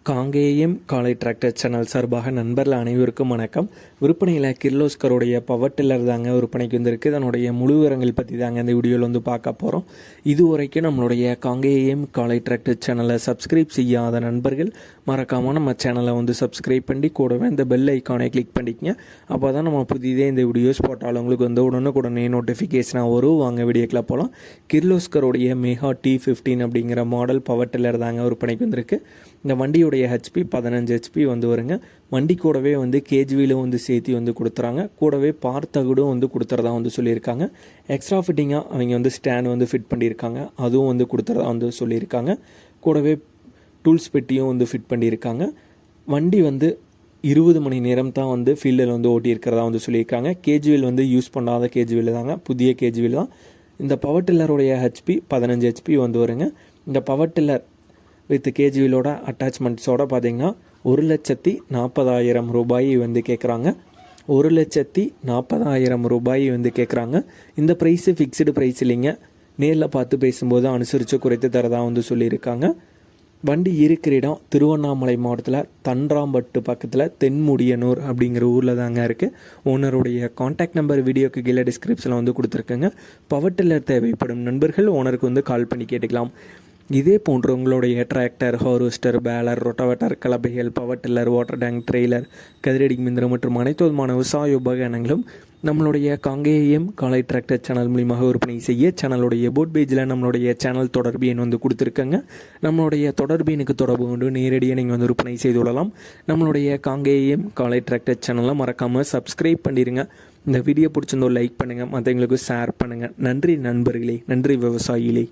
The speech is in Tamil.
காங்கேயம் காலை டிராக்டர் சேனல் சார்பாக நண்பர்கள் அனைவருக்கும் வணக்கம். விற்பனையில் கிர்லோஸ்கருடைய பவர் டில்லர் தாங்க விற்பனைக்கு வந்திருக்கு. இதனுடைய முழு விவரங்கள் பற்றி தாங்க இந்த வீடியோவில் வந்து பார்க்க போகிறோம். இதுவரைக்கும் நம்மளுடைய காங்கேயம் காலை டிராக்டர் சேனலை சப்ஸ்கிரைப் செய்யாத நண்பர்கள் மறக்காமல் நம்ம சேனலை வந்து சப்ஸ்கிரைப் பண்ணி கூடவே இந்த பெல் ஐக்கானை கிளிக் பண்ணிக்கங்க. அப்போ தான் நம்ம புதிதே இந்த வீடியோஸ் போட்டாலும் உங்களுக்கு வந்து உடனுக்குடனே நோட்டிஃபிகேஷனாக வரும். வாங்க வீடியோக்கில் போகலாம். கிர்லோஸ்கருடைய மெகா T15 அப்படிங்கிற மாடல் பவர் டில்லர் தாங்க விற்பனைக்கு வந்திருக்கு. இந்த வண்டியுடைய ஹெச்பி 15 ஹெச்பி வந்து வருங்க. வண்டி கூடவே வந்து கேஜ்விலும் வந்து சேர்த்து வந்து கொடுத்துறாங்க. கூடவே பார்த்தகுடும் வந்து கொடுத்துறதா வந்து சொல்லியிருக்காங்க. எக்ஸ்ட்ரா ஃபிட்டிங்காக அவங்க வந்து ஸ்டாண்ட் வந்து ஃபிட் பண்ணியிருக்காங்க. அதுவும் வந்து கொடுத்துறதா வந்து சொல்லியிருக்காங்க. கூடவே டூல்ஸ் பெட்டியும் வந்து ஃபிட் பண்ணியிருக்காங்க. வண்டி வந்து 20 மணி நேரம் தான் வந்து ஃபீல்டில் வந்து ஓட்டியிருக்கிறதா வந்து சொல்லியிருக்காங்க. கேஜ்வில் வந்து யூஸ் பண்ணாத கேஜ்வில் தாங்க, புதிய கேஜ்வில் தான். இந்த பவர் டில்லருடைய ஹெச்பி 15 ஹெச்பி வந்து வருங்க. இந்த பவர் டில்லர் வித் கேஜ்விலோட அட்டாச்மெண்ட்ஸோடு பார்த்தீங்கன்னா 1,40,000 ரூபாய் வந்து கேட்குறாங்க. 1,40,000 ரூபாய் வந்து கேட்குறாங்க. இந்த ப்ரைஸு ஃபிக்ஸ்டு ப்ரைஸ் இல்லைங்க. நேரில் பார்த்து பேசும்போது அனுசரித்து குறைத்து தரதாக வந்து சொல்லியிருக்காங்க. வண்டி இருக்கிற இடம் திருவண்ணாமலை மாவட்டத்தில் தன்றாம்பட்டு பக்கத்தில் தென்முடியனூர் அப்படிங்கிற ஊரில் தாங்க இருக்குது. ஓனருடைய காண்டாக்ட் நம்பர் வீடியோக்கு கீழே டிஸ்கிரிப்ஷனில் வந்து கொடுத்துருக்கேங்க. பவர் டில்லர் தேவைப்படும் நண்பர்கள் ஓனருக்கு வந்து கால் பண்ணி கேட்டுக்கலாம். இதே போன்று உங்களுடைய டிராக்டர், ஹார்வெஸ்டர், பேலர், ரொட்டவேட்டர், கலப்பைகள், power tiller, water tank, trailer, கதிரடி மிந்திரம் மற்றும் அனைத்து விதமான விவசாய உபகரணங்களும் நம்மளுடைய காங்கேயம் காலை டிராக்டர் சேனல் மூலியமாக விற்பனை செய்ய சேனலுடைய போட் பேஜில் நம்மளுடைய சேனல் தொடர்பு எண் வந்து கொடுத்துருக்கங்க. நம்மளுடைய தொடர்பு எனக்கு தொடர்பு கொண்டு நேரடியாக நீங்கள் வந்து விற்பனை செய்து கொள்ளலாம். நம்மளுடைய காங்கேயம் காலை டிராக்டர் சேனலை மறக்காமல் சப்ஸ்கிரைப் பண்ணிடுங்க. இந்த வீடியோ பிடிச்சிருந்தோ லைக் பண்ணுங்கள், மற்றவங்களுக்கு ஷேர் பண்ணுங்கள். நன்றி நண்பர்களே, நன்றி விவசாயிகளே.